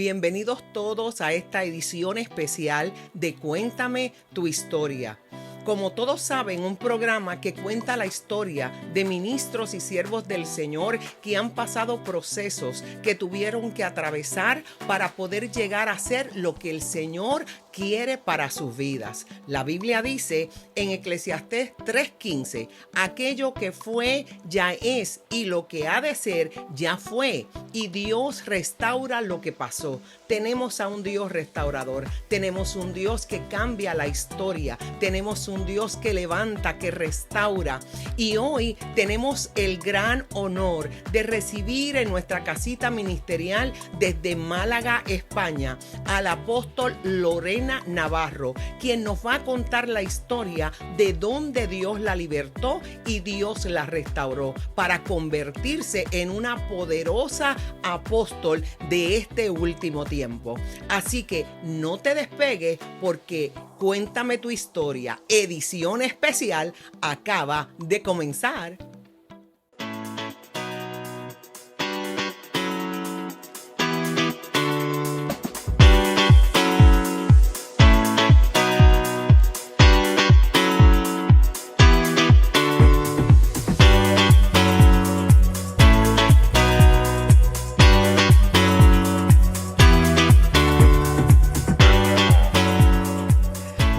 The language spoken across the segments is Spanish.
Bienvenidos todos a esta edición especial de Cuéntame tu historia. Como todos saben, un programa que cuenta la historia de ministros y siervos del Señor que han pasado procesos que tuvieron que atravesar para poder llegar a ser lo que el Señor quiere para sus vidas. La Biblia dice en Eclesiastés 3:15, aquello que fue ya es y lo que ha de ser ya fue, y Dios restaura lo que pasó. Tenemos a un Dios restaurador, tenemos un Dios que cambia la historia, tenemos un Dios que levanta, que restaura, y hoy tenemos el gran honor de recibir en nuestra casita ministerial desde Málaga, España, al apóstol Lorena Navarro, quien nos va a contar la historia de dónde Dios la libertó y Dios la restauró para convertirse en una poderosa apóstol de este último tiempo. Así que no te despegues, porque Cuéntame tu historia, edición especial, acaba de comenzar.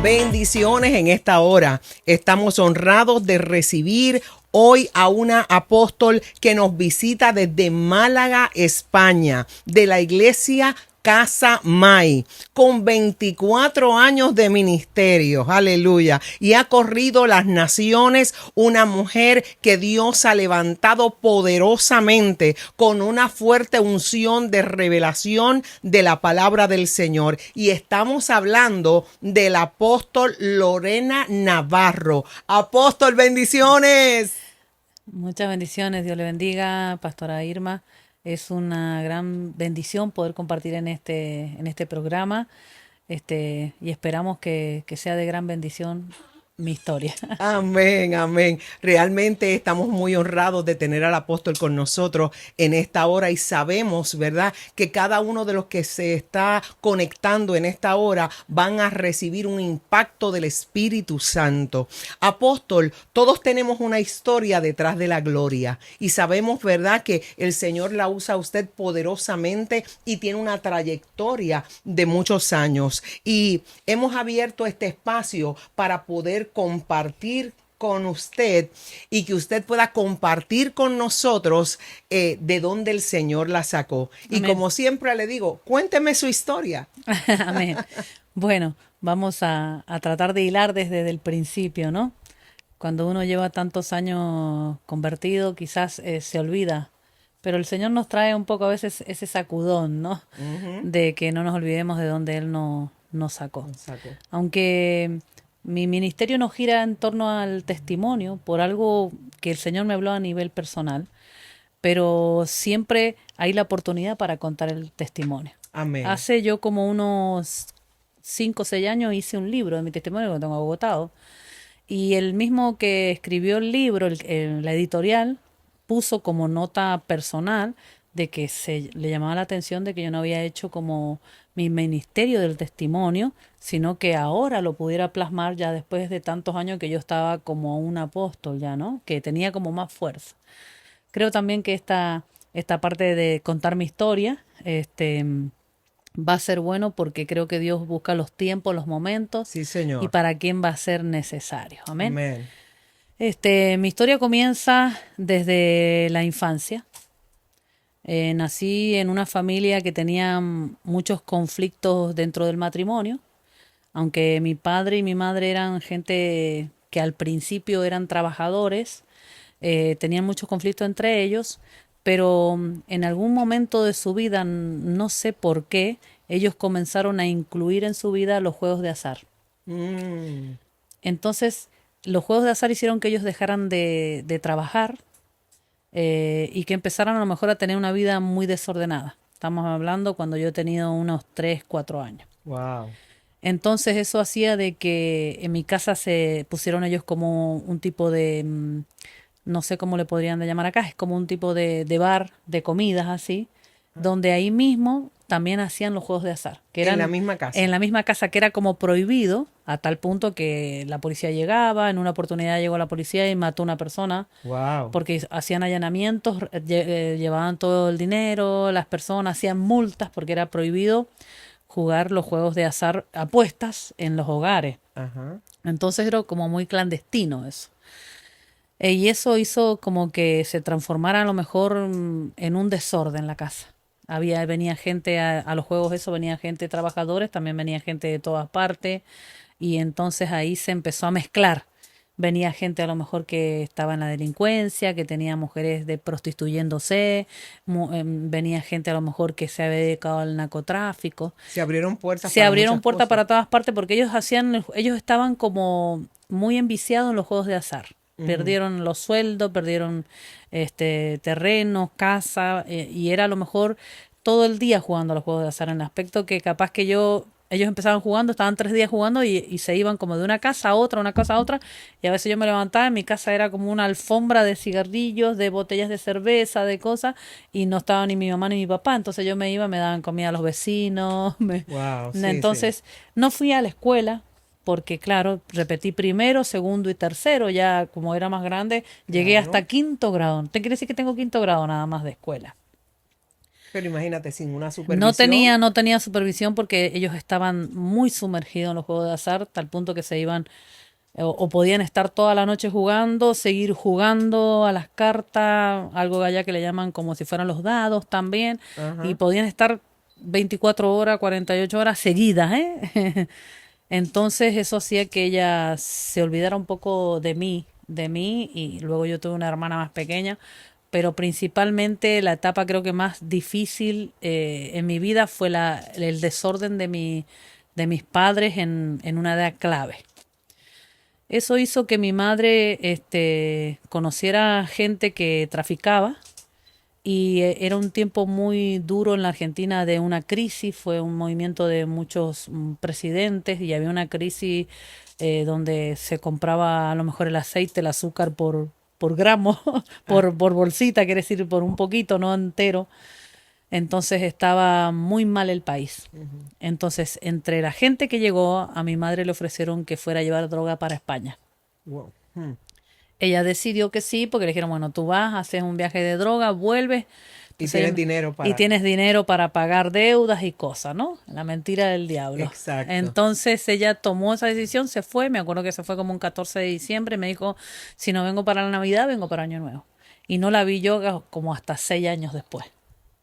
Bendiciones en esta hora. Estamos honrados de recibir hoy a una apóstol que nos visita desde Málaga, España, de la iglesia Casa May, con 24 años de ministerio, aleluya, y ha corrido las naciones, una mujer que Dios ha levantado poderosamente con una fuerte unción de revelación de la palabra del Señor. Y estamos hablando del apóstol Lorena Navarro. Apóstol, bendiciones. Muchas bendiciones, Dios le bendiga, Pastora Irma. Es una gran bendición poder compartir en este programa, y esperamos que sea de gran bendición mi historia. Amén, amén. Realmente estamos muy honrados de tener al apóstol con nosotros en esta hora y sabemos, ¿verdad?, que cada uno de los que se está conectando en esta hora van a recibir un impacto del Espíritu Santo. Apóstol, todos tenemos una historia detrás de la gloria y sabemos, ¿verdad?, que el Señor la usa a usted poderosamente y tiene una trayectoria de muchos años. Y hemos abierto este espacio para poder compartir con usted y que usted pueda compartir con nosotros de dónde el Señor la sacó. Amén. Y como siempre le digo, cuénteme su historia. Amén. Bueno, vamos a tratar de hilar desde el principio, ¿no? Cuando uno lleva tantos años convertido, quizás se olvida, pero el Señor nos trae un poco a veces ese sacudón, ¿no? De que no nos olvidemos de dónde Él nos sacó. Aunque mi ministerio no gira en torno al testimonio por algo que el Señor me habló a nivel personal, pero siempre hay la oportunidad para contar el testimonio. Amén. Hace yo como unos 5 o 6 años hice un libro de mi testimonio que lo tengo agotado, y el mismo que escribió el libro, la editorial, puso como nota personal de que le llamaba la atención de que yo no había hecho como mi ministerio del testimonio, sino que ahora lo pudiera plasmar ya después de tantos años que yo estaba como un apóstol ya, ¿no? Que tenía como más fuerza. Creo también que esta parte de contar mi historia, va a ser bueno porque creo que Dios busca los tiempos, los momentos, sí, Señor, y para quién va a ser necesario. Amén. Amén. Mi historia comienza desde la infancia. Nací en una familia que tenía muchos conflictos dentro del matrimonio, aunque mi padre y mi madre eran gente que al principio eran trabajadores, tenían muchos conflictos entre ellos, pero en algún momento de su vida, no sé por qué, ellos comenzaron a incluir en su vida los juegos de azar. Entonces, los juegos de azar hicieron que ellos dejaran de trabajar, y que empezaran a lo mejor a tener una vida muy desordenada. Estamos hablando cuando yo he tenido unos 3, 4 años. Wow. Entonces eso hacía de que en mi casa se pusieron ellos como un tipo de, no sé cómo le podrían llamar acá, es como un tipo de bar de comidas así, donde ahí mismo también hacían los juegos de azar. Que En eran la misma casa. En la misma casa, que era como prohibido, a tal punto que la policía llegaba. En una oportunidad llegó la policía y mató a una persona Wow. porque hacían allanamientos, llevaban todo el dinero, las personas hacían multas porque era prohibido jugar los juegos de azar, apuestas en los hogares. Ajá. Entonces era como muy clandestino eso. Y eso hizo como que se transformara a lo mejor en un desorden la casa. Venía gente a los juegos, eso venía gente trabajadores, también venía gente de todas partes, y entonces ahí se empezó a mezclar. Venía gente a lo mejor que estaba en la delincuencia, que tenía mujeres prostituyéndose, venía gente a lo mejor que se había dedicado al narcotráfico. Se abrieron puertas Se para abrieron muchas puertas cosas. para todas partes porque ellos estaban como muy enviciados en los juegos de azar. Ujú. Perdieron los sueldos, perdieron terrenos, casa, y era a lo mejor todo el día jugando a los juegos de azar, en el aspecto que capaz que ellos empezaban jugando, estaban 3 días jugando y se iban como de una casa a otra, una casa a otra, y a veces yo me levantaba, en mi casa era como una alfombra de cigarrillos, de botellas de cerveza, de cosas, y no estaba ni mi mamá ni mi papá, entonces yo me iba, me daban comida a los vecinos, Wow, sí, sí. entonces no fui a la escuela, porque claro, repetí primero, segundo y tercero, ya como era más grande, llegué hasta Claro. quinto grado. ¿Te quiere decir que tengo quinto grado nada más de escuela? Pero imagínate, sin una No supervisión. tenía, no tenía supervisión porque ellos estaban muy sumergidos en los juegos de azar, tal punto que se iban o podían estar toda la noche jugando, seguir jugando a las cartas, algo allá que le llaman como si fueran los dados también, y Ajá. podían estar 24 horas, 48 horas seguidas, ¿eh? Entonces eso hacía que ella se olvidara un poco de mí, y luego yo tuve una hermana más pequeña, pero principalmente la etapa creo que más difícil en mi vida fue el desorden de mis padres en una edad clave. Eso hizo que mi madre conociera gente que traficaba, y era un tiempo muy duro en la Argentina, de una crisis, fue un movimiento de muchos presidentes, y había una crisis donde se compraba a lo mejor el aceite, el azúcar por gramo, Ah, por bolsita, quiere decir por un poquito, no entero. Entonces estaba muy mal el país. ujú. Entonces, entre la gente que llegó, a mi madre le ofrecieron que fuera a llevar droga para España. Wow. Ella decidió que sí, porque le dijeron, bueno, tú vas, haces un viaje de droga, vuelves, Y entonces, tienes dinero y para. tienes dinero para pagar deudas y cosas, ¿no? La mentira del diablo. Exacto. Entonces ella tomó esa decisión, se fue, me acuerdo que se fue como un 14 de diciembre, me dijo, si no vengo para la Navidad, vengo para Año Nuevo. Y no la vi yo como hasta 6 años después,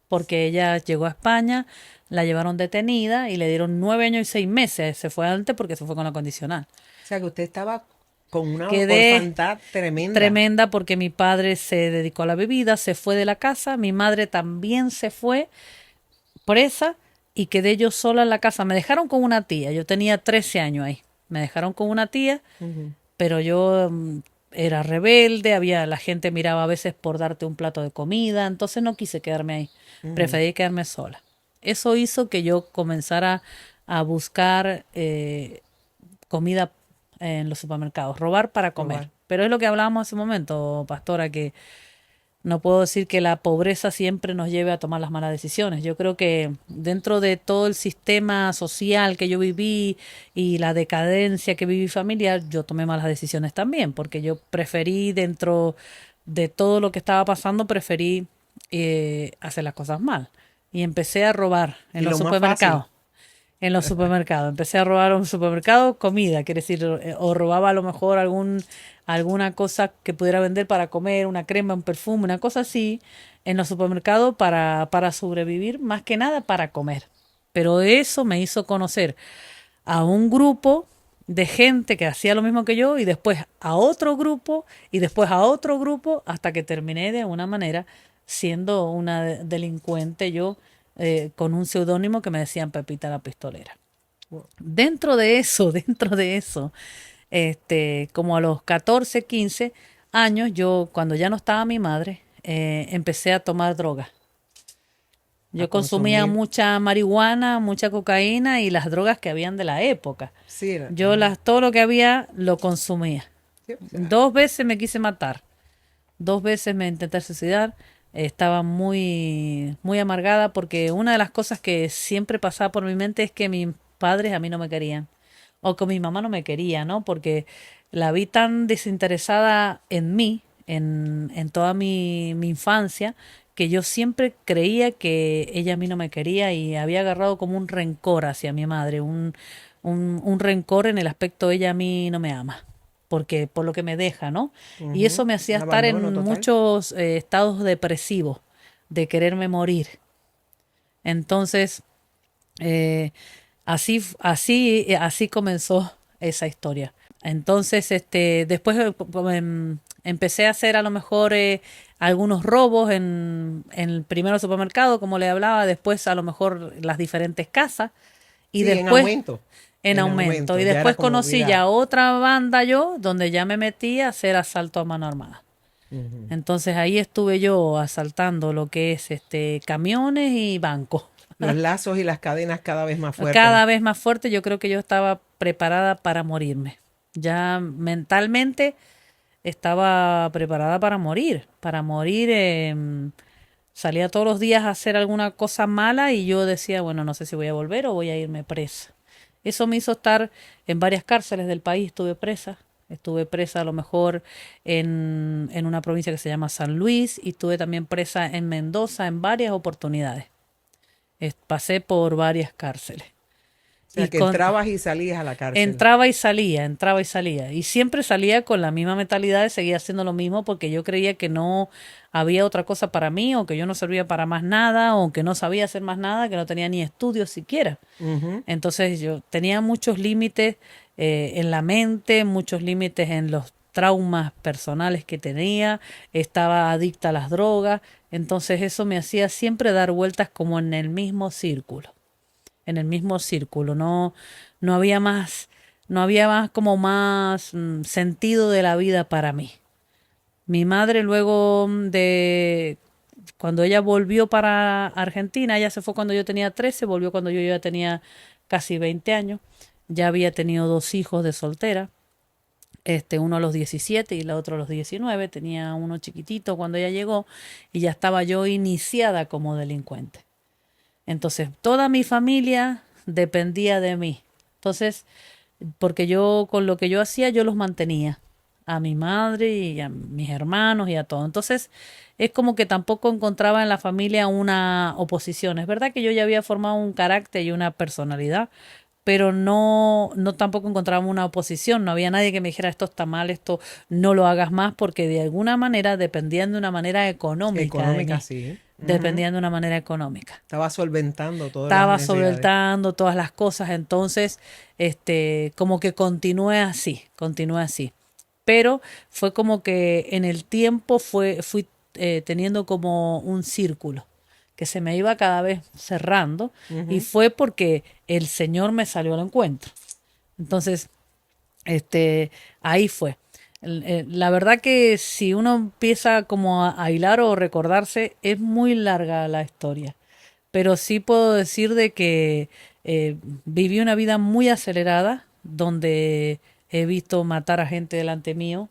porque ella llegó a España, la llevaron detenida y le dieron 9 años y 6 meses. Se fue antes porque se fue con la condicional. O sea que usted estaba con una Quedé orfandad tremenda. tremenda porque mi padre se dedicó a la bebida, se fue de la casa, mi madre también se fue presa, y quedé yo sola en la casa. Me dejaron con una tía, yo tenía 13 años ahí. Me dejaron con una tía, Ujú, pero yo era rebelde, la gente miraba a veces por darte un plato de comida, entonces no quise quedarme ahí. ujú. Preferí quedarme sola. Eso hizo que yo comenzara a buscar comida en los supermercados, robar para comer. Probar. Pero es lo que hablábamos hace un momento, pastora, que no puedo decir que la pobreza siempre nos lleve a tomar las malas decisiones. Yo creo que dentro de todo el sistema social que yo viví y la decadencia que viví familiar, yo tomé malas decisiones también, porque yo preferí, dentro de todo lo que estaba pasando, preferí hacer las cosas mal. Y empecé a robar en Y los lo más fácil. supermercados. En los supermercados. Empecé a robar un supermercado comida, quiere decir, o robaba a lo mejor alguna cosa que pudiera vender para comer, una crema, un perfume, una cosa así, en los supermercados para sobrevivir, más que nada para comer. Pero eso me hizo conocer a un grupo de gente que hacía lo mismo que yo, y después a otro grupo, y después a otro grupo, hasta que terminé de alguna manera siendo una delincuente yo, con un seudónimo que me decían Pepita la Pistolera. Wow. Dentro de eso, como a los 14 15 años, yo, cuando ya no estaba mi madre, empecé a tomar droga. A Yo consumía consumir. mucha marihuana, mucha cocaína y las drogas que habían de la época. Sí, Yo todo lo que había lo consumía. sí, o sea, 2 veces me quise matar, 2 veces me intenté suicidar, estaba muy, muy amargada porque una de las cosas que siempre pasaba por mi mente es que mis padres a mí no me querían o que mi mamá no me quería, ¿no? Porque la vi tan desinteresada en mí, en toda mi infancia, que yo siempre creía que ella a mí no me quería y había agarrado como un rencor hacia mi madre, un rencor en el aspecto ella a mí no me ama, porque por lo que me deja, ¿no? Y eso Ujú. me hacía Un estar abandono en total. muchos estados depresivos, de quererme morir. Entonces, eh, así comenzó esa historia. Entonces, después empecé a hacer a lo mejor algunos robos en el primero supermercado, como le hablaba, después a lo mejor las diferentes casas y Sí, en después aumento. en En aumento. aumento. Y Ya era después como conocí ya obligado. otra banda yo, donde ya me metí a hacer asalto a mano armada. Ujú. Entonces ahí estuve yo asaltando lo que es camiones y bancos. Los lazos y las cadenas cada vez más fuertes. Cada vez más fuerte, yo creo que yo estaba preparada para morirme. Ya mentalmente estaba preparada para morir. Salía todos los días a hacer alguna cosa mala y yo decía, bueno, no sé si voy a volver o voy a irme presa. Eso me hizo estar en varias cárceles del país, estuve presa. Estuve presa a lo mejor en una provincia que se llama San Luis y estuve también presa en Mendoza en varias oportunidades. Pasé por varias cárceles. O sea, Y que con, entrabas y salías a la cárcel. entraba y salía, entraba y salía. Y siempre salía con la misma mentalidad de seguir haciendo lo mismo porque yo creía que no había otra cosa para mí o que yo no servía para más nada o que no sabía hacer más nada, que no tenía ni estudios siquiera. Ujú. Entonces yo tenía muchos límites en la mente, muchos límites en los traumas personales que tenía, estaba adicta a las drogas, entonces eso me hacía siempre dar vueltas como en el mismo círculo, no, no había más, no había más como más sentido de la vida para mí. Mi madre luego cuando ella volvió para Argentina, ella se fue cuando yo tenía 13, volvió cuando yo ya tenía casi 20 años, ya había tenido dos hijos de soltera, uno a los 17 y la otro a los 19, tenía uno chiquitito cuando ella llegó y ya estaba yo iniciada como delincuente. Entonces, toda mi familia dependía de mí. Entonces, porque yo con lo que yo hacía, yo los mantenía a mi madre y a mis hermanos y a todo. Entonces, es como que tampoco encontraba en la familia una oposición. Es verdad que yo ya había formado un carácter y una personalidad, pero no tampoco encontraba una oposición. No había nadie que me dijera esto está mal, esto no lo hagas más, porque de alguna manera dependían de una manera económica de Económica, mí. sí. Ujú. Dependían de una manera económica. Estaba solventando todas las Estaba necesidades. soltando todas las cosas, entonces, como que continué así. Pero fue como que en el tiempo fui teniendo como un círculo que se me iba cada vez cerrando y Ujú. fue porque el Señor me salió al encuentro. Entonces, ahí fue. La verdad que si uno empieza como a hilar o recordarse, es muy larga la historia, pero sí puedo decir de que eh, viví una vida muy acelerada, donde he visto matar a gente delante mío,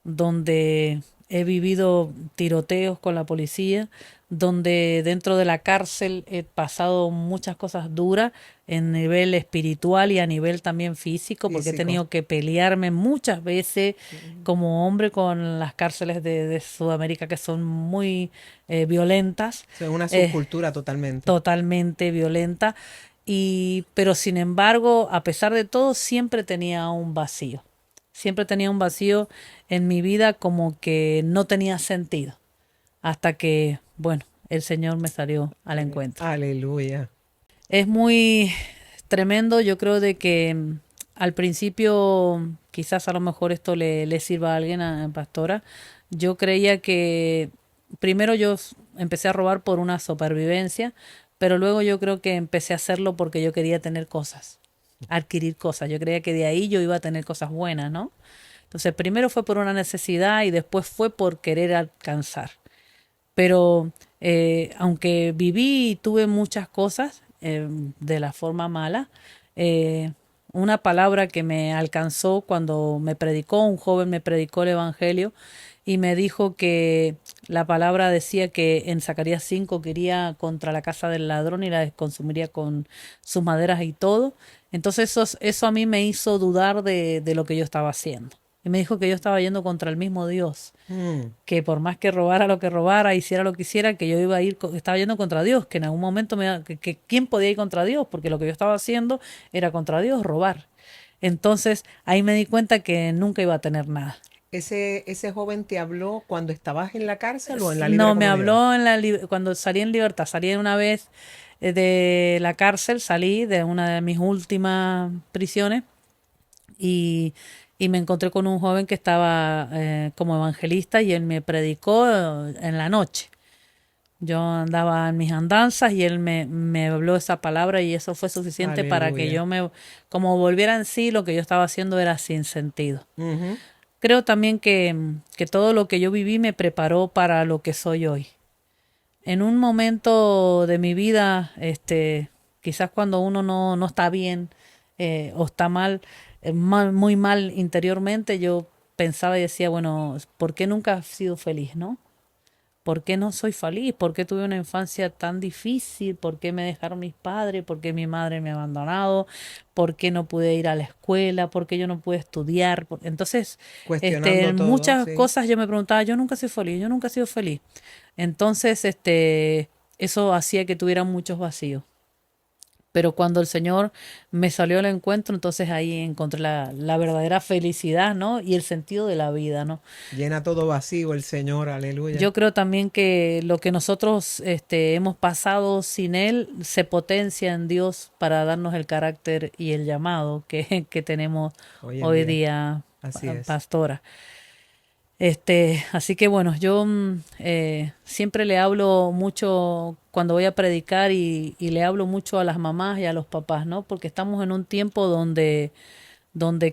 donde he vivido tiroteos con la policía, donde dentro de la cárcel he pasado muchas cosas duras en nivel espiritual y a nivel también físico, porque he Físico. tenido que pelearme muchas veces como hombre con las cárceles de Sudamérica que son muy violentas. O sea, una Eh, subcultura totalmente. Totalmente violenta pero sin embargo, a pesar de todo, siempre tenía un vacío. Siempre tenía un vacío en mi vida como que no tenía sentido. Hasta que, bueno, el Señor me salió al encuentro. Aleluya. Es muy tremendo, yo creo de que al principio quizás a lo mejor esto le sirva a alguien, a pastora. Yo creía que primero empecé a robar por una supervivencia, pero luego yo creo que empecé a hacerlo porque yo quería tener cosas, adquirir cosas. Yo creía que de ahí yo iba a tener cosas buenas, ¿no? Entonces primero fue por una necesidad y después fue por querer alcanzar. Pero aunque viví y tuve muchas cosas de la forma mala, eh, una palabra que me alcanzó cuando me predicó, un joven me predicó el Evangelio y me dijo que la palabra decía que en Zacarías 5 que iría contra la casa del ladrón y la consumiría con sus maderas y todo. Entonces eso a mí me hizo dudar de lo que yo estaba haciendo. Y me dijo que yo estaba yendo contra el mismo Dios, Mm. que por más que robara lo que robara, hiciera lo que hiciera, que yo iba a ir, estaba yendo contra Dios, que en algún momento que quién podía ir contra Dios, porque lo que yo estaba haciendo era contra Dios, robar. Entonces ahí me di cuenta que nunca iba a tener nada. ¿Ese joven te habló cuando estabas en la cárcel o en la libre No, me comunidad? habló cuando salí en libertad, salí una vez de la cárcel, salí de una de mis últimas prisiones y, y me encontré con un joven que estaba como evangelista y él me predicó en la noche. Yo andaba en mis andanzas y él me habló esa palabra y eso fue suficiente para que Aleluya. yo como volviera en sí, lo que yo estaba haciendo era sin sentido. Ujú. Creo también que todo lo que yo viví me preparó para lo que soy hoy. En un momento de mi vida, quizás cuando uno no está bien o está muy mal interiormente, yo pensaba y decía, bueno, ¿por qué nunca he sido feliz, no? ¿Por qué no soy feliz? ¿Por qué tuve una infancia tan difícil? ¿Por qué me dejaron mis padres? ¿Por qué mi madre me ha abandonado? ¿Por qué no pude ir a la escuela? ¿Por qué yo no pude estudiar? Entonces, Cuestionando en todo, muchas sí. cosas yo me preguntaba, yo nunca soy feliz, yo nunca he sido feliz. Entonces, eso hacía que tuviera muchos vacíos. Pero cuando el Señor me salió al encuentro, entonces ahí encontré la verdadera felicidad, ¿no? Y el sentido de la vida, ¿no? Llena todo vacío el Señor, aleluya. Yo creo también que lo que nosotros hemos pasado sin Él se potencia en Dios para darnos el carácter y el llamado que tenemos Hoy en hoy día, día, así es. pastora. Así que bueno, yo siempre le hablo mucho cuando voy a predicar y le hablo mucho a las mamás y a los papás, ¿no? Porque estamos en un tiempo donde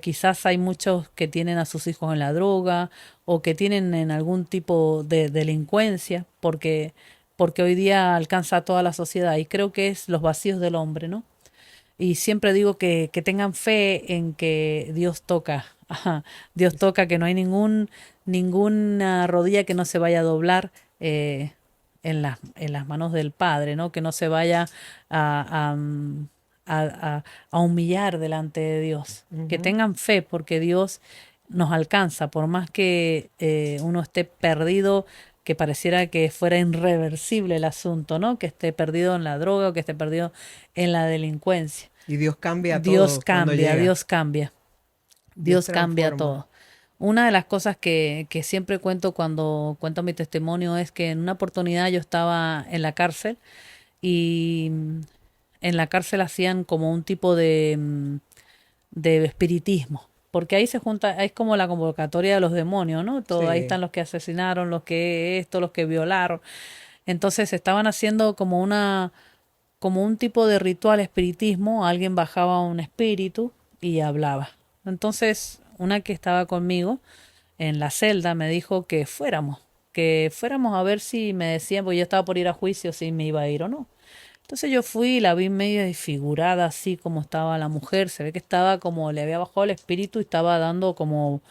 quizás hay muchos que tienen a sus hijos en la droga o que tienen en algún tipo de delincuencia, porque hoy día alcanza a toda la sociedad y creo que es los vacíos del hombre, ¿no? Y siempre digo que tengan fe en que Dios toca. Ajá, Dios toca, que no hay ninguna rodilla que no se vaya a doblar en las manos del Padre, ¿no? Que no se vaya a, a, a humillar delante de Dios. Que Ujú. tengan fe porque Dios nos alcanza, por más que uno esté perdido, que pareciera que fuera irreversible el asunto, ¿no? Que esté perdido en la droga o que esté perdido en la delincuencia. Y Dios cambia Dios todo cuando cambia, llega. Dios cambia, Dios Dios cambia transforma. todo. Una de las cosas que siempre cuento cuando cuento mi testimonio es que en una oportunidad yo estaba en la cárcel y en la cárcel hacían como un tipo de espiritismo. Porque ahí se junta, es como la convocatoria de los demonios, ¿no? Todo, ahí Sí. están los que asesinaron, los que esto, los que violaron. Entonces estaban haciendo como un tipo de ritual espiritismo, alguien bajaba un espíritu y hablaba. Entonces, una que estaba conmigo en la celda me dijo que fuéramos a ver si me decían, porque yo estaba por ir a juicio, si me iba a ir o no. Entonces yo fui y la vi medio desfigurada, así como estaba la mujer. Se ve que estaba como, le había bajado el espíritu y estaba dando como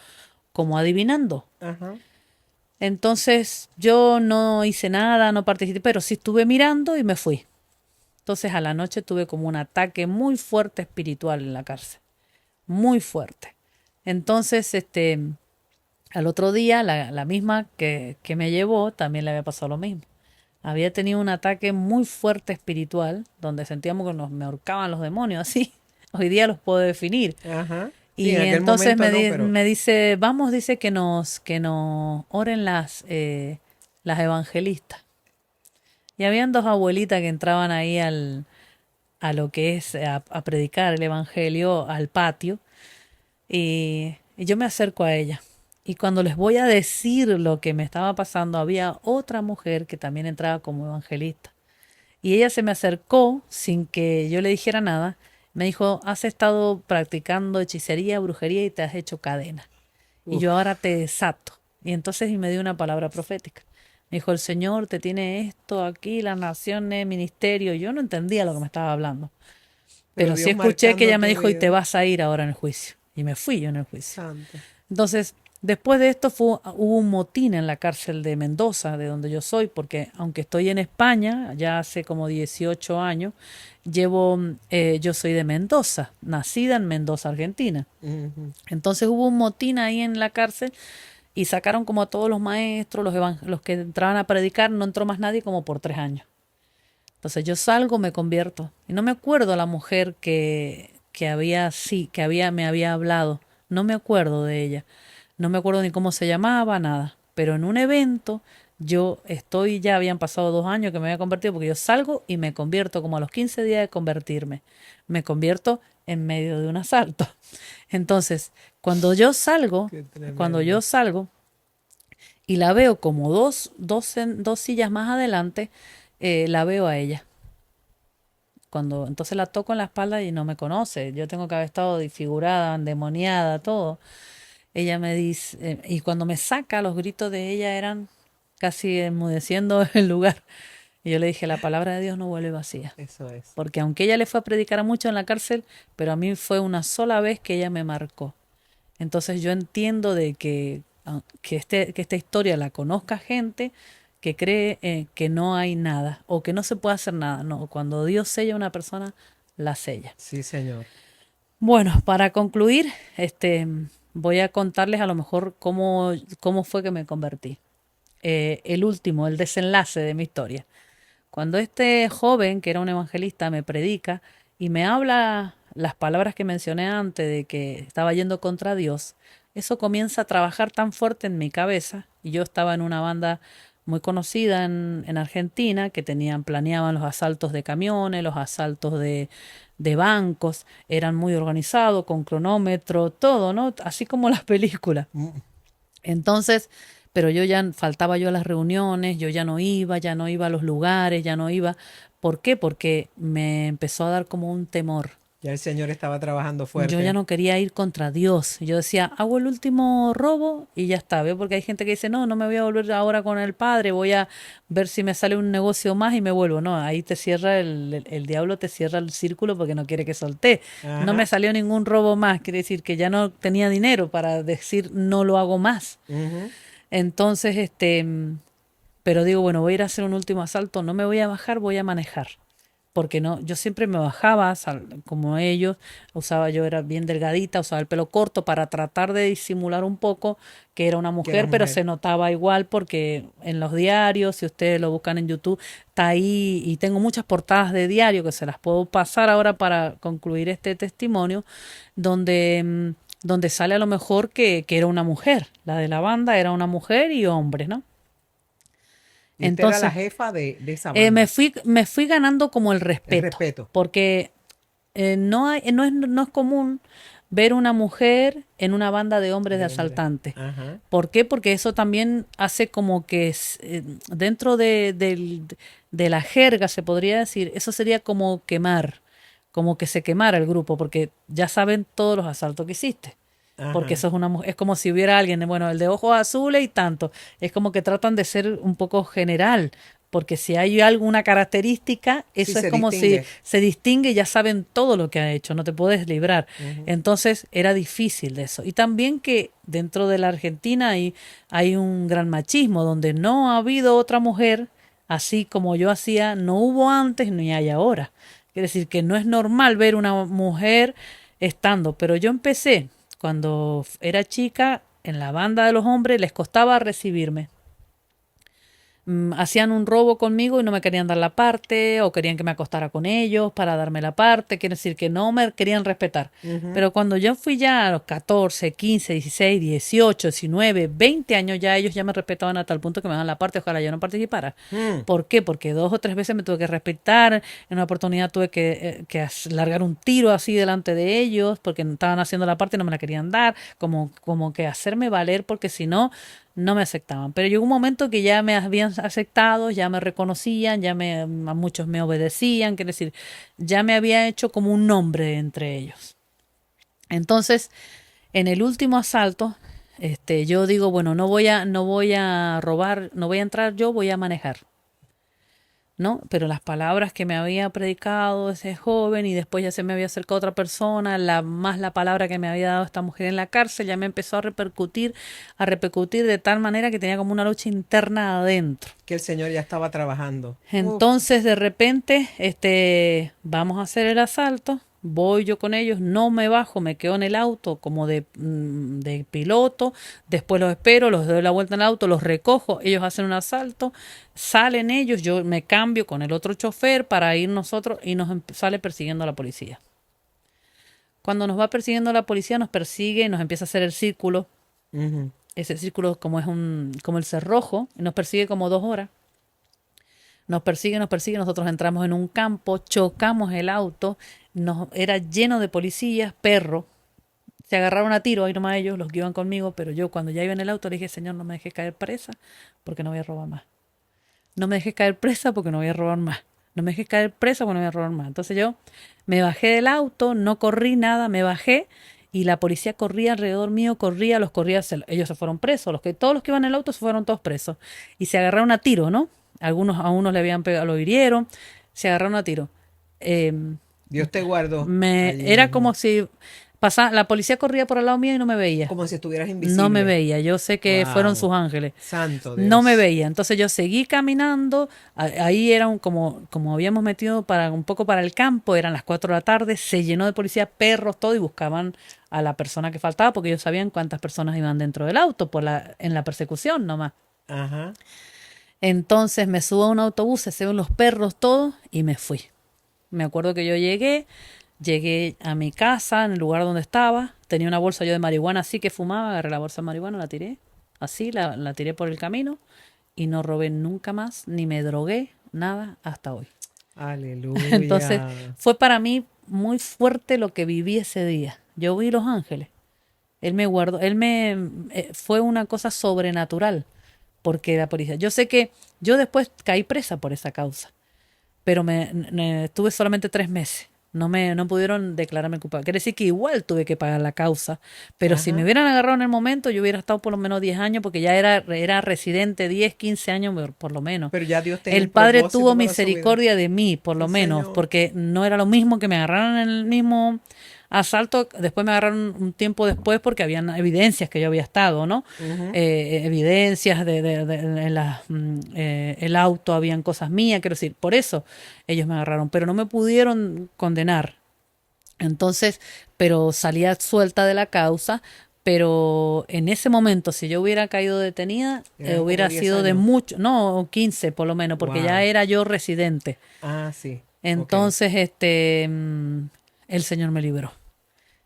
adivinando. Ajá. Entonces yo no hice nada, no participé, pero sí estuve mirando y me fui. Entonces a la noche tuve como un ataque muy fuerte espiritual en la cárcel, muy fuerte. Entonces, al otro día, la misma que me llevó también le había pasado lo mismo. Había tenido un ataque muy fuerte espiritual, donde sentíamos que me ahorcaban los demonios, así. Hoy día los puedo definir. Ajá. Sí, en Y aquel entonces momento no, pero me dice, vamos, dice que nos oren las evangelistas. Y habían dos abuelitas que entraban ahí a lo que es a predicar el evangelio al patio y yo me acerco a ella. Y cuando les voy a decir lo que me estaba pasando, había otra mujer que también entraba como evangelista. Y ella se me acercó sin que yo le dijera nada. Me dijo, has estado practicando hechicería, brujería y te has hecho cadena. Y yo ahora uf, te desato. Y entonces me dio una palabra profética. Me dijo, el Señor te tiene esto aquí, las naciones, ministerio. Yo no entendía lo que me estaba hablando. pero Pero sí Dios escuché que marcando ella me tu dijo, y te vida. vas a ir ahora en el juicio. Y me fui yo en el juicio. Santo. Entonces, Después de esto hubo un motín en la cárcel de Mendoza, de donde yo soy, porque aunque estoy en España, ya hace como 18 años, yo soy de Mendoza, nacida en Mendoza, Argentina. Ujú. Entonces hubo un motín ahí en la cárcel y sacaron como a todos los maestros, los que entraban a predicar, no entró más nadie como por 3 años. Entonces yo salgo, me convierto. Y no me acuerdo la mujer me había hablado. No me acuerdo de ella. No me acuerdo ni cómo se llamaba, nada. Pero en un evento, ya habían pasado 2 años que me había convertido, porque yo salgo y me convierto como a los 15 días de convertirme. Me convierto en medio de un asalto. Entonces, Qué cuando yo tremendo. salgo y la veo como dos sillas más adelante, la veo a ella. Entonces la toco en la espalda y no me conoce. Yo tengo que haber estado disfigurada, endemoniada, todo. Ella me dice, y cuando me saca, los gritos de ella eran casi enmudeciendo el lugar. Y yo le dije, la palabra de Dios no vuelve vacía. Eso es. Porque aunque ella le fue a predicar a mucho en la cárcel, pero a mí fue una sola vez que ella me marcó. Entonces yo entiendo de que esta historia la conozca gente que cree que no hay nada o que no se puede hacer nada. No, cuando Dios sella a una persona, la sella. Sí, señor. Bueno, para concluir, voy a contarles a lo mejor cómo fue que me convertí. El desenlace de mi historia. Cuando este joven, que era un evangelista, me predica y me habla las palabras que mencioné antes de que estaba yendo contra Dios, eso comienza a trabajar tan fuerte en mi cabeza. Y yo estaba en una banda muy conocida en Argentina que planeaban los asaltos de camiones, los asaltos de bancos, eran muy organizados, con cronómetro, todo, ¿no? Así como las películas. Mm. Entonces, pero faltaba yo a las reuniones, yo ya no iba a los lugares, ya no iba. ¿Por qué? Porque me empezó a dar como un temor. Ya el Señor estaba trabajando Yo ya fuerte. no quería ir contra Dios. Yo decía, hago el último robo y ya está. ¿Ve? Porque hay gente que dice, no, no me voy a volver ahora con el Padre, voy a ver si me sale un negocio más y me vuelvo. No, ahí te cierra el diablo, te cierra el círculo porque no quiere que solté. No me Ajá. salió ningún robo más, quiere decir que ya no tenía dinero para decir, no lo hago más. Ujú. Entonces, pero digo, bueno, voy a ir a hacer un último asalto, no me voy a bajar, voy a manejar. Porque no, yo siempre me bajaba, como ellos, yo era bien delgadita, usaba el pelo corto para tratar de disimular un poco que era una Que era mujer, pero mujer. se notaba igual porque en los diarios, si ustedes lo buscan en YouTube, está ahí y tengo muchas portadas de diario que se las puedo pasar ahora para concluir este testimonio, donde sale a lo mejor que era una mujer, la de la banda era una mujer y hombres, ¿no? Y usted era la Entonces, jefa de esa banda. me fui ganando como el El respeto, respeto. porque no es común ver una mujer en una banda de hombres de De hombre. asaltantes. Ajá. ¿Por qué? Porque eso también hace como que dentro de la jerga, se podría decir, eso sería como quemar, como que se quemara el grupo, porque ya saben todos los asaltos que hiciste. Porque Ajá. eso es como si hubiera alguien, bueno, el de ojos azules y tanto. Es como que tratan de ser un poco general, porque si hay alguna característica, Sí, eso es se como si distingue. se distingue y ya saben todo lo que ha hecho, no te puedes librar. Ujú. Entonces era difícil de eso. Y también que dentro de la Argentina hay un gran machismo, donde no ha habido otra mujer, así como yo hacía, no hubo antes ni hay ahora. Quiere decir que no es normal ver una mujer estando, pero yo empecé cuando era chica en la banda de los hombres, les costaba recibirme. Hacían un robo conmigo y no me querían dar la parte o querían que me acostara con ellos para darme la parte, quiere decir que no me querían respetar. Ujú. Pero cuando yo fui ya a los 14, 15, 16, 18, 19, 20 años ya ellos ya me respetaban a tal punto que me daban la parte, ojalá yo no participara. Mm. ¿Por qué? Porque 2 o 3 veces me tuve que respetar, en una oportunidad tuve que largar un tiro así delante de ellos porque estaban haciendo la parte y no me la querían dar, como que hacerme valer porque si no no me aceptaban. Pero llegó un momento que ya me habían aceptado, ya me reconocían, a muchos me obedecían, quiere decir, ya me había hecho como un nombre entre ellos. Entonces, en el último asalto, yo digo, bueno, no voy a robar, no voy a entrar yo, voy a manejar. ¿no? Pero las palabras que me había predicado ese joven y después ya se me había acercado otra persona, más la palabra que me había dado esta mujer en la cárcel, ya me empezó a repercutir de tal manera que tenía como una lucha interna adentro. Que el Señor ya estaba trabajando. Entonces, de repente, vamos a hacer el asalto. Voy yo con ellos, no me bajo, me quedo en el auto como de piloto, después los espero, los doy la vuelta en el auto, los recojo, ellos hacen un asalto, salen ellos, yo me cambio con el otro chofer para ir nosotros y nos sale persiguiendo a la policía. Cuando nos va persiguiendo la policía, nos persigue, nos empieza a hacer el círculo, ese círculo como como el cerrojo, y nos persigue como 2 horas. Nos persigue, nosotros entramos en un campo, chocamos el auto, era lleno de policías, perros, se agarraron a tiro, ahí nomás ellos, los que iban conmigo, pero yo cuando ya iba en el auto le dije, Señor, no me dejes caer presa porque no voy a robar más. No me dejes caer presa porque no voy a robar más. No me dejes caer presa porque no voy a robar más. Entonces yo me bajé del auto, no corrí nada, me bajé y la policía corría alrededor mío, ellos se fueron presos, todos los que iban en el auto se fueron todos presos y se agarraron a tiro, ¿no? A unos le habían pegado, lo hirieron, se agarraron a tiro. Dios te guardó. Era como si la policía corría por al lado mío y no me veía. Como si estuvieras invisible. No me veía, yo sé que fueron sus ángeles. Santo Dios. No me veía, entonces yo seguí caminando, ahí era como habíamos metido un poco para el campo, eran las 4 de la tarde, se llenó de policía, perros, todo, y buscaban a la persona que faltaba porque ellos sabían cuántas personas iban dentro del auto en la persecución nomás. Ajá. Entonces me subo a un autobús, se ven los perros, todo, y me fui. Me acuerdo que yo llegué a mi casa, en el lugar donde estaba, tenía una bolsa yo de marihuana así que fumaba, agarré la bolsa de marihuana, la tiré, así, la tiré por el camino, y no robé nunca más, ni me drogué, nada, hasta hoy. Aleluya. Entonces fue para mí muy fuerte lo que viví ese día. Yo vi los ángeles. Él me guardó, fue una cosa sobrenatural. Porque la policía. Yo sé que yo después caí presa por esa causa, pero estuve solamente 3 meses. No pudieron declararme culpable. Quiere decir que igual tuve que pagar la causa, pero si me hubieran agarrado en el momento, yo hubiera estado por lo menos 10 años, porque ya era residente, 10, 15 años por lo menos. Pero ya Dios tenía el Padre tuvo misericordia de mí, por lo menos, Señor. Porque no era lo mismo que me agarraran en el mismo asalto, después me agarraron un tiempo después porque habían evidencias que yo había estado, ¿no? Evidencias el auto, habían cosas mías, quiero decir, por eso ellos me agarraron, pero no me pudieron condenar. Entonces, pero salía suelta de la causa, pero en ese momento, si yo hubiera caído detenida, hubiera sido de mucho, no, 15 por lo menos, porque ya era yo residente. Ah, sí. Entonces, el Señor me libró.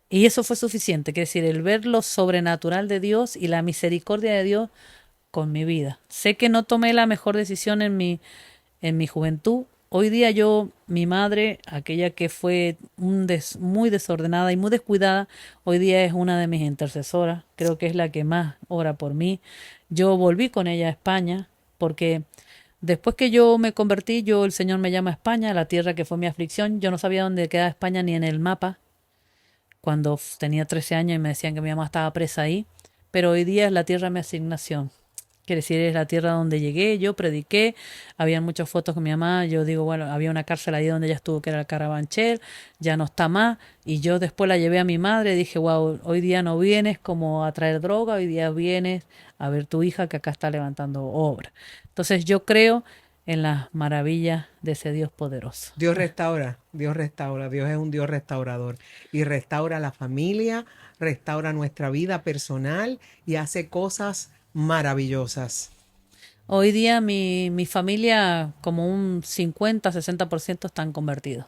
Y eso fue suficiente, quiere decir, el ver lo sobrenatural de Dios y la misericordia de Dios con mi vida. Sé que no tomé la mejor decisión en mi juventud. Hoy día mi madre, aquella que fue muy desordenada y muy descuidada, hoy día es una de mis intercesoras. Creo que es la que más ora por mí. Yo volví con ella a España porque después que yo me convertí, el Señor me llama a España, la tierra que fue mi aflicción. Yo no sabía dónde quedaba España ni en el mapa cuando tenía 13 años y me decían que mi mamá estaba presa ahí. Pero hoy día es la tierra de mi asignación. Quiere decir, es la tierra donde llegué, yo prediqué, había muchas fotos con mi mamá, yo digo, bueno, había una cárcel ahí donde ella estuvo, que era el Carabanchel, ya no está más, y yo después la llevé a mi madre, dije, wow, hoy día no vienes como a traer droga, hoy día vienes a ver tu hija que acá está levantando obra. Entonces yo creo en las maravillas de ese Dios poderoso. Dios restaura, Dios es un Dios restaurador y restaura la familia, restaura nuestra vida personal y hace cosas maravillosas. Hoy día mi familia, como un 50-60% están convertidos.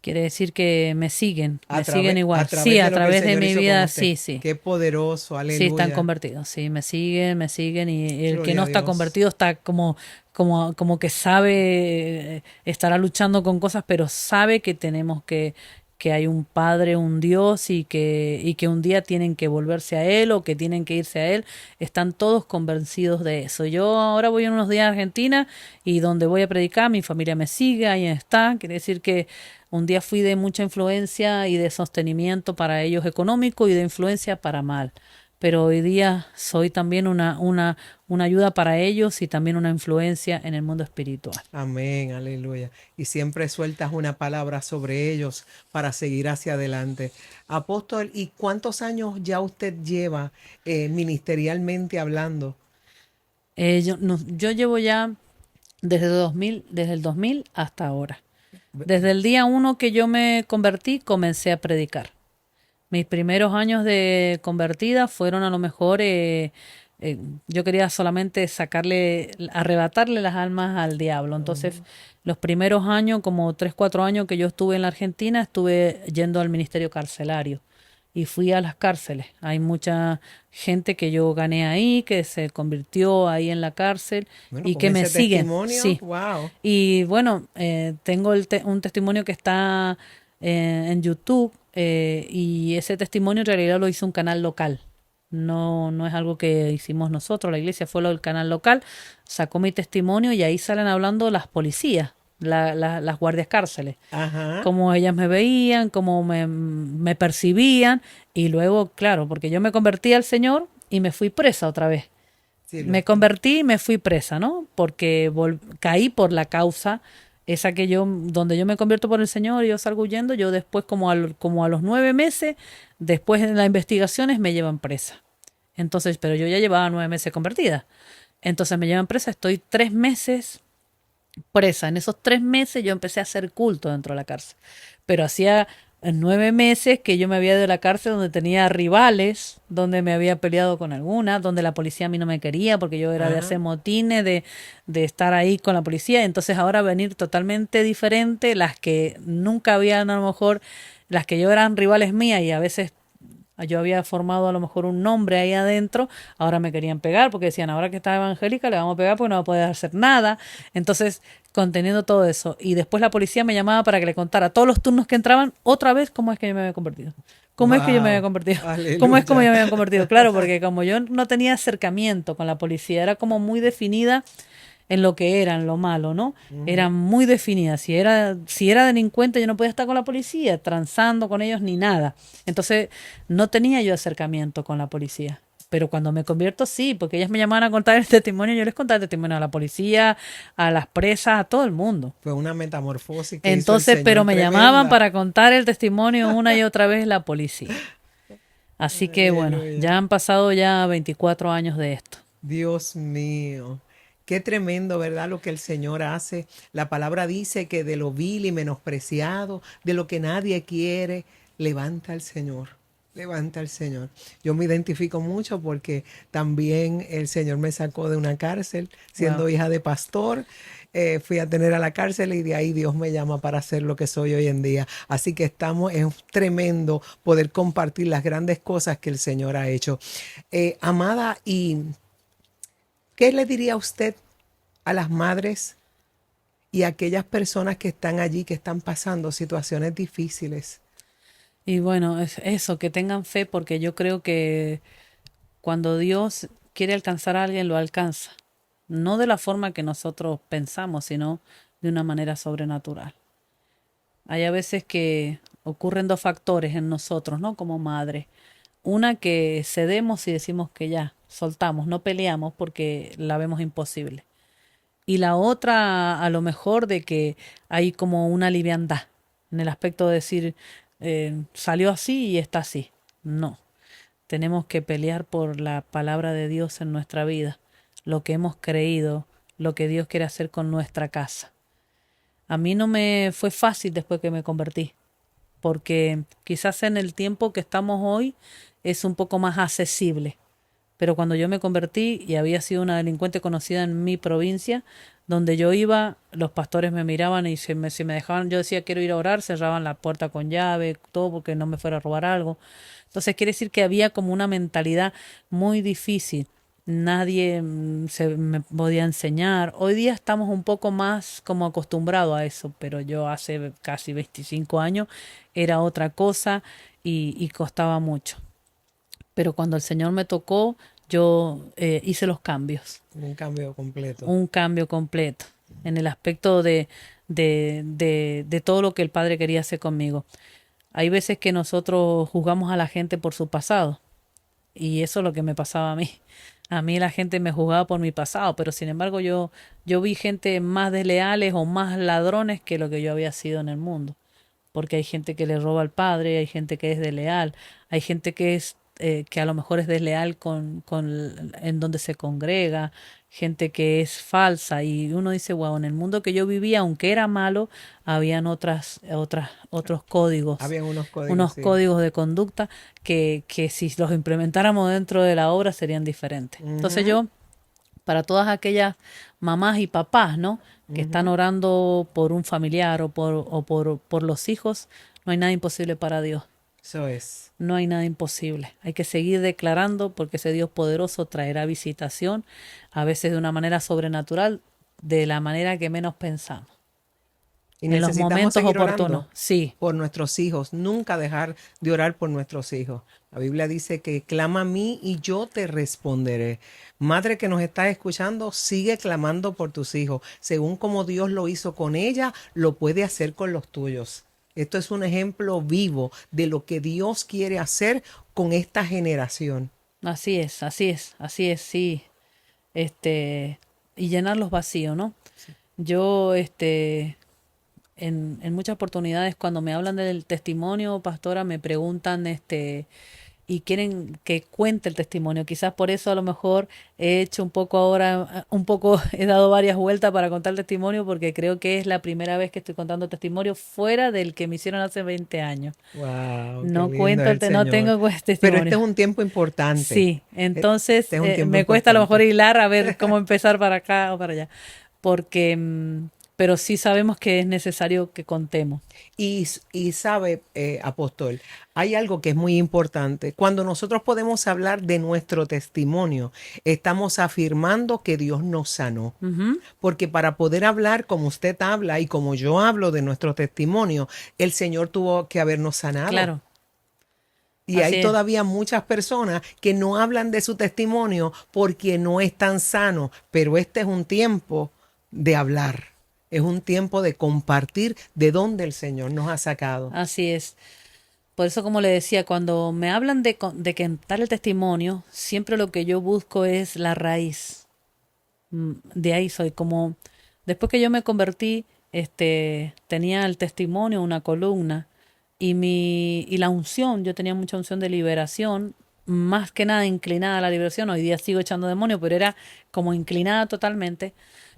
Quiere decir que me siguen igual. Sí, a través de mi vida, sí. Qué poderoso, aleluya. Sí, están convertidos, sí, me siguen y el que no está convertido está como que sabe, estará luchando con cosas, pero sabe que tenemos que hay un Padre, un Dios y que un día tienen que volverse a Él o que tienen que irse a Él. Están todos convencidos de eso. Yo ahora voy en unos días a Argentina y donde voy a predicar, mi familia me sigue, ahí está. Quiere decir que un día fui de mucha influencia y de sostenimiento para ellos económico y de influencia para mal. pero hoy día soy también una ayuda para ellos y también una influencia en el mundo espiritual. Amén, aleluya. Y siempre sueltas una palabra sobre ellos para seguir hacia adelante. Apóstol, ¿y cuántos años ya usted lleva ministerialmente hablando? Yo llevo ya desde el 2000 hasta ahora. Desde el día uno que yo me convertí, comencé a predicar. Mis primeros años de convertida fueron a lo mejor, yo quería solamente arrebatarle las almas al diablo. Entonces, los primeros años, como 3, 4 años que yo estuve en la Argentina, estuve yendo al ministerio carcelario y fui a las cárceles. Hay mucha gente que yo gané ahí, que se convirtió ahí en la cárcel Bueno, y con que me ese siguen. testimonio, Sí. wow. Y bueno, tengo un testimonio que está en YouTube, y ese testimonio en realidad lo hizo un canal local. No, no es algo que hicimos nosotros, la iglesia fue el canal local, sacó mi testimonio y ahí salen hablando las policías, las guardias cárceles, Ajá. cómo ellas me veían, cómo me percibían y luego, claro, porque yo me convertí al Señor y me fui presa otra vez. Sí, Me convertí y me fui presa, ¿no? Porque caí por la causa esa donde yo me convierto por el Señor y yo salgo huyendo, yo después como a los 9 meses, después de las investigaciones me llevan presa. Entonces, pero yo ya llevaba 9 meses convertida. Entonces me llevan presa, estoy 3 meses presa. En esos 3 meses yo empecé a hacer culto dentro de la cárcel. Pero hacía 9 meses que yo me había ido de la cárcel donde tenía rivales, donde me había peleado con alguna, donde la policía a mí no me quería porque yo era de Ajá. hacer motines, de estar ahí con la policía. Entonces ahora venir totalmente diferente, las que nunca habían a lo mejor, las que yo eran rivales mías y a veces yo había formado a lo mejor un nombre ahí adentro, ahora me querían pegar porque decían, ahora que está evangélica le vamos a pegar porque no va a poder hacer nada. Entonces, conteniendo todo eso. Y después la policía me llamaba para que le contara todos los turnos que entraban otra vez cómo es que yo me había convertido. ¿Cómo es que yo me había Wow. convertido? ¿Cómo es como Aleluya. yo me había convertido? Claro, porque como yo no tenía acercamiento con la policía, era como muy definida en lo que era, en lo malo, ¿no? Era Ujú. muy definida. Si era delincuente, yo no podía estar con la policía, transando con ellos ni nada. Entonces, no tenía yo acercamiento con la policía. Pero cuando me convierto, sí, porque ellas me llamaban a contar el testimonio, yo les contaba el testimonio a la policía, a las presas, a todo el mundo. Fue una metamorfosis que hizo el Entonces, pero Señor me llamaban tremenda. para contar el testimonio una y otra vez la policía. Así que bueno, Aleluya. ya han pasado ya 24 años de esto. Dios mío. Qué tremendo, ¿verdad? Lo que el Señor hace. La palabra dice que de lo vil y menospreciado, de lo que nadie quiere, levanta al Señor. Levanta al Señor. Yo me identifico mucho porque también el Señor me sacó de una cárcel Wow. siendo hija de pastor. Fui a tener a la cárcel y de ahí Dios me llama para ser lo que soy hoy en día. Así que es tremendo poder compartir las grandes cosas que el Señor ha hecho. Amada, ¿y qué le diría usted a las madres y a aquellas personas que están allí, que están pasando situaciones difíciles? Y bueno, es eso, que tengan fe, porque yo creo que cuando Dios quiere alcanzar a alguien, lo alcanza. No de la forma que nosotros pensamos, sino de una manera sobrenatural. Hay a veces que ocurren dos factores en nosotros, ¿no? Como madre. Una, que cedemos y decimos que ya, soltamos, no peleamos porque la vemos imposible. Y la otra, a lo mejor, de que hay como una liviandad en el aspecto de decir, salió así y está así. No, tenemos que pelear por la palabra de Dios en nuestra vida, lo que hemos creído, lo que Dios quiere hacer con nuestra casa. A mí no me fue fácil después que me convertí, porque quizás en el tiempo que estamos hoy es un poco más accesible. Pero cuando yo me convertí y había sido una delincuente conocida en mi provincia, donde yo iba, los pastores me miraban y si me dejaban, yo decía quiero ir a orar, cerraban la puerta con llave, todo porque no me fuera a robar algo. Entonces quiere decir que había como una mentalidad muy difícil. Nadie se me podía enseñar. Hoy día estamos un poco más como acostumbrados a eso, pero yo hace casi 25 años era otra cosa y costaba mucho. Pero cuando el Señor me tocó, yo hice los cambios, Un cambio completo. un cambio completo en el aspecto de todo lo que el Padre quería hacer conmigo. Hay veces que nosotros juzgamos a la gente por su pasado Y eso es lo que me pasaba a mí. A mí la gente me juzgaba por mi pasado, pero sin embargo yo vi gente más desleales o más ladrones que lo que yo había sido en el mundo. Porque hay gente que le roba al padre, hay gente que es desleal, hay gente que es que a lo mejor es desleal en donde se congrega, gente que es falsa y uno dice, wow, en el mundo que yo vivía, aunque era malo, habían otros códigos, Habían unos códigos, unos sí. códigos de conducta que si los implementáramos dentro de la obra serían diferentes. Entonces Ujú, yo, para todas aquellas mamás y papás, ¿no? Que están ujú. orando por un familiar por los hijos, no hay nada imposible para Dios. Eso es. No hay nada imposible. Hay que seguir declarando porque ese Dios poderoso traerá visitación, a veces de una manera sobrenatural, de la manera que menos pensamos. Y En los necesitamos momentos seguir oportunos, orando sí, por nuestros hijos, nunca dejar de orar por nuestros hijos. La Biblia dice que clama a mí y yo te responderé. Madre que nos estás escuchando, sigue clamando por tus hijos. Según como Dios lo hizo con ella, lo puede hacer con los tuyos. Esto es un ejemplo vivo de lo que Dios quiere hacer con esta generación. así es, así es, así es, sí. Este, y llenar los vacíos, ¿no? Yo, en muchas oportunidades cuando me hablan del testimonio, pastora, me preguntan, y quieren que cuente el testimonio. Quizás por eso a lo mejor he hecho un poco ahora, un poco, he dado varias vueltas para contar el testimonio porque creo que es la primera vez que estoy contando testimonio fuera del que me hicieron hace 20 años. Wow, qué No lindo es cuento, el no Señor. tengo Pero este testimonio. es un tiempo importante. Sí, entonces Este es un tiempo me cuesta a lo mejor importante. hilar a ver cómo empezar para acá o para allá, porque, pero sí sabemos que es necesario que contemos. Y sabe, apóstol, hay algo que es muy importante. Cuando nosotros podemos hablar de nuestro testimonio, estamos afirmando que Dios nos sanó. Ujú, Porque para poder hablar como usted habla y como yo hablo de nuestro testimonio, el Señor tuvo que habernos sanado. claro, Y así hay es, todavía muchas personas que no hablan de su testimonio porque no están sanos, pero este es un tiempo de hablar, es un tiempo de compartir de dónde el Señor nos ha sacado. así es. Por eso, como le decía, cuando me hablan de contar el testimonio, siempre lo que yo busco es la raíz. De ahí soy como, después que yo me convertí, tenía el testimonio, una columna, y la unción, yo tenía mucha unción de liberación, más que nada inclinada a la liberación. Hoy día sigo echando demonios, pero era como inclinada totalmente.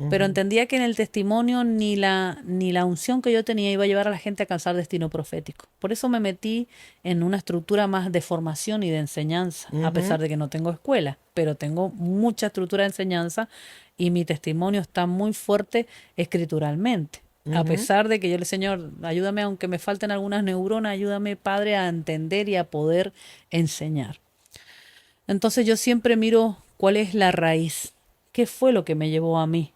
Pero Ujú, entendía que en el testimonio ni la unción que yo tenía iba a llevar a la gente a alcanzar destino profético. Por eso me metí en una estructura más de formación y de enseñanza, a ujú, pesar de que no tengo escuela, pero tengo mucha estructura de enseñanza y mi testimonio está muy fuerte escrituralmente. A ujú. pesar de que yo le, Señor, ayúdame aunque me falten algunas neuronas, ayúdame, Padre, a entender y a poder enseñar. Entonces yo siempre miro cuál es la raíz. ¿Qué fue lo que me llevó a mí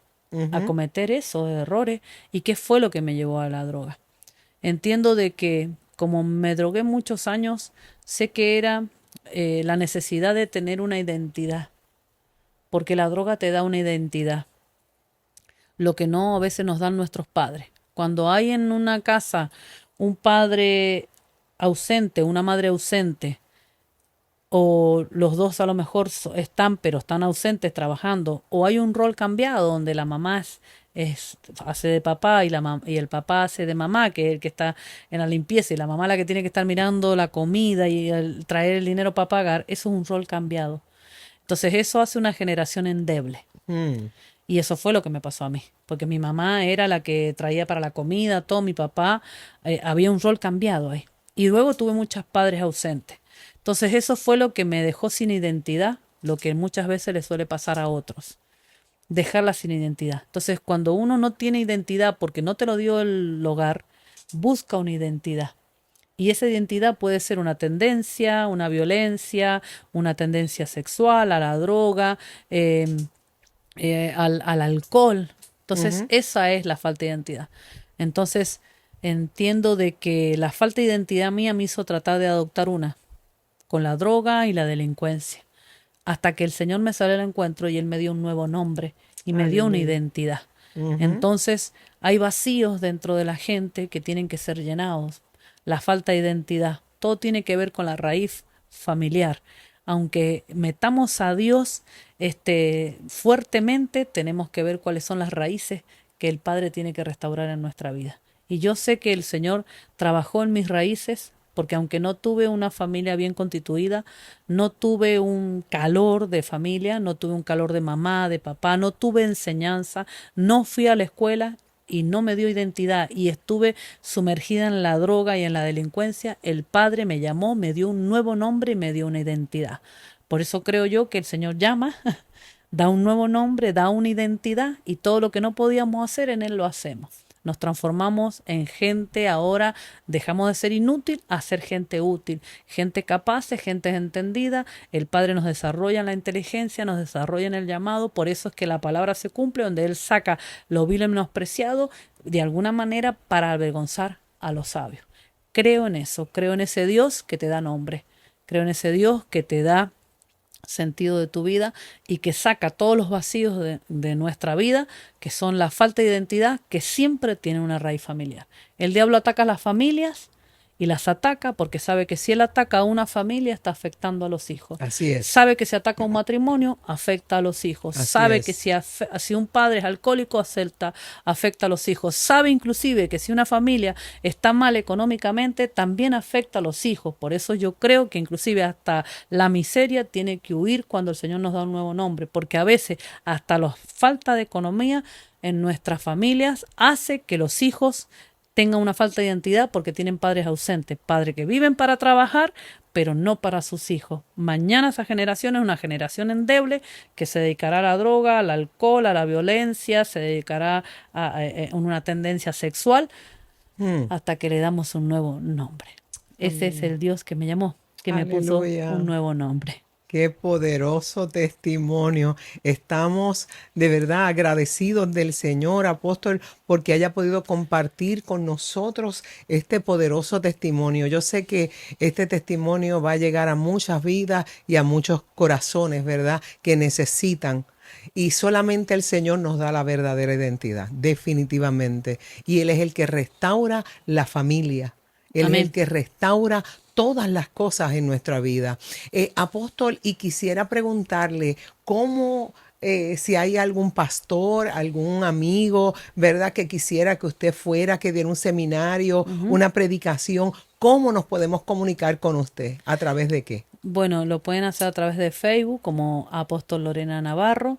a Ujú, cometer esos errores? ¿Y qué fue lo que me llevó a la droga? Entiendo de que como me drogué muchos años, sé que era la necesidad de tener una identidad, porque la droga te da una identidad, lo que no a veces nos dan nuestros padres. Cuando hay en una casa un padre ausente, una madre ausente, o los dos a lo mejor están, pero están ausentes trabajando, o hay un rol cambiado donde la mamá hace de papá y el papá hace de mamá, que es el que está en la limpieza, y la mamá la que tiene que estar mirando la comida y traer el dinero para pagar, eso es un rol cambiado. Entonces eso hace una generación endeble. mm. Y eso fue lo que me pasó a mí, porque mi mamá era la que traía para la comida, todo mi papá, había un rol cambiado ahí. Y luego tuve muchos padres ausentes. Entonces eso fue lo que me dejó sin identidad, lo que muchas veces le suele pasar a otros, dejarla sin identidad. Entonces cuando uno no tiene identidad porque no te lo dio el hogar, busca una identidad. Y esa identidad puede ser una tendencia, una violencia, una tendencia sexual, a la droga, al alcohol. Entonces, Ujú. esa es la falta de identidad. Entonces, entiendo de que la falta de identidad mía me hizo tratar de adoptar una, con la droga y la delincuencia, hasta que el Señor me salió al encuentro y Él me dio un nuevo nombre y me dio una Aleluya. identidad. Ujú, Entonces, hay vacíos dentro de la gente que tienen que ser llenados. La falta de identidad. Todo tiene que ver con la raíz familiar. aunque metamos a Dios fuertemente, tenemos que ver cuáles son las raíces que el Padre tiene que restaurar en nuestra vida. Y yo sé que el Señor trabajó en mis raíces, porque aunque no tuve una familia bien constituida, no tuve un calor de familia, no tuve un calor de mamá, de papá, no tuve enseñanza, no fui a la escuela y no me dio identidad y estuve sumergida en la droga y en la delincuencia, el Padre me llamó, me dio un nuevo nombre y me dio una identidad. Por eso creo yo que el Señor llama, da un nuevo nombre, da una identidad y todo lo que no podíamos hacer en Él lo hacemos. Nos transformamos en gente ahora, dejamos de ser inútil a ser gente útil, gente capaz, gente entendida. El Padre nos desarrolla en la inteligencia, nos desarrolla en el llamado, por eso es que la palabra se cumple, donde Él saca lo vil y menospreciado, de alguna manera para avergonzar a los sabios. Creo en eso, creo en ese Dios que te da nombre, creo en ese Dios que te da sentido de tu vida y que saca todos los vacíos de nuestra vida, que son la falta de identidad, que siempre tiene una raíz familiar. El diablo ataca a las familias y las ataca porque sabe que si él ataca a una familia está afectando a los hijos. Así es. Sabe que si ataca a un matrimonio afecta a los hijos. Así sabe es. que si un padre es alcohólico afecta a los hijos. Sabe inclusive que si una familia está mal económicamente también afecta a los hijos. Por eso yo creo que inclusive hasta la miseria tiene que huir cuando el Señor nos da un nuevo nombre, porque a veces hasta la falta de economía en nuestras familias hace que los hijos tengan una falta de identidad porque tienen padres ausentes, padres que viven para trabajar, pero no para sus hijos. Mañana esa generación es una generación endeble que se dedicará a la droga, al alcohol, a la violencia, se dedicará a una tendencia sexual, hasta que le damos un nuevo nombre. Ese es el Dios que me llamó, que me puso un nuevo nombre. Qué poderoso testimonio. Estamos de verdad agradecidos del Señor, apóstol, porque haya podido compartir con nosotros este poderoso testimonio. Yo sé que este testimonio va a llegar a muchas vidas y a muchos corazones, ¿verdad?, que necesitan. Y solamente el Señor nos da la verdadera identidad, definitivamente. Y Él es el que restaura la familia. Él Amén. es el que restaura todas las cosas en nuestra vida. Apóstol, y quisiera preguntarle cómo, si hay algún pastor, algún amigo, ¿verdad?, que quisiera que usted fuera, que diera un seminario, una predicación, ¿cómo nos podemos comunicar con usted? ¿A través de qué? Bueno, lo pueden hacer a través de Facebook como Apóstol Lorena Navarro,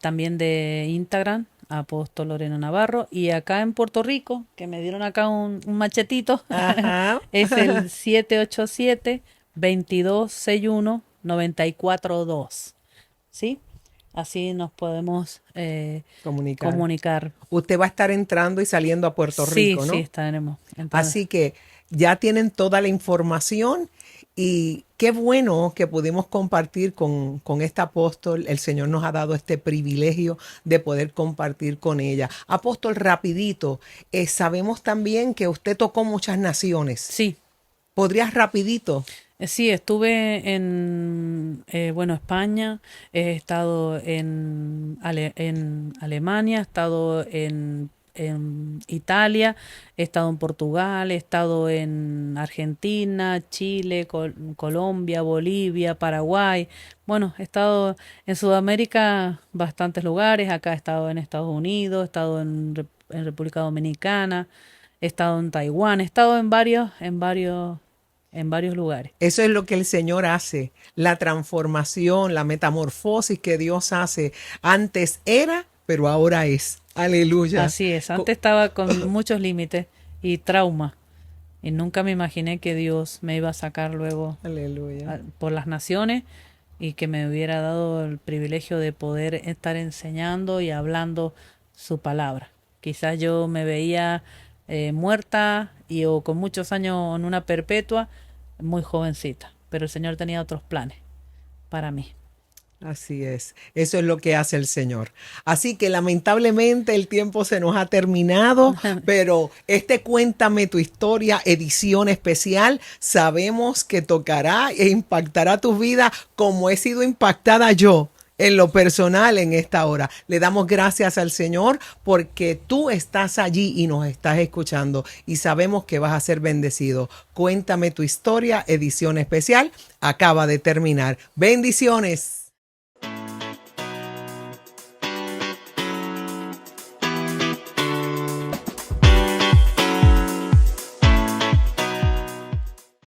también de Instagram, Apóstol Lorena Navarro, y acá en Puerto Rico, que me dieron acá un machetito, es el 787-2261-942, ¿sí? Así nos podemos comunicar. Usted va a estar entrando y saliendo a Puerto Rico, ¿no? Sí, estaremos entrando. Así que ya tienen toda la información. Y qué bueno que pudimos compartir con este apóstol. El Señor nos ha dado este privilegio de poder compartir con ella. Apóstol, rapidito, sabemos también que usted tocó muchas naciones. Sí. ¿Podrías rapidito? Sí, estuve en España, he estado en Alemania, he estado en Italia, he estado en Portugal, he estado en Argentina, Chile, Colombia, Bolivia, Paraguay. Bueno, he estado en Sudamérica bastantes lugares, acá he estado en Estados Unidos, he estado en República Dominicana, he estado en Taiwán, he estado en varios lugares. Eso es lo que el Señor hace, la transformación, la metamorfosis que Dios hace. Antes era, pero ahora es. Aleluya. Así es, antes estaba con muchos límites y trauma y nunca me imaginé que Dios me iba a sacar luego por las naciones y que me hubiera dado el privilegio de poder estar enseñando y hablando su palabra. Quizás yo me veía muerta o con muchos años en una perpetua, muy jovencita, pero el Señor tenía otros planes para mí. Así es, eso es lo que hace el Señor. Así que lamentablemente el tiempo se nos ha terminado, pero Cuéntame tu historia, edición especial, sabemos que tocará e impactará tu vida como he sido impactada yo en lo personal en esta hora. Le damos gracias al Señor porque tú estás allí y nos estás escuchando y sabemos que vas a ser bendecido. Cuéntame tu historia, edición especial, acaba de terminar. Bendiciones.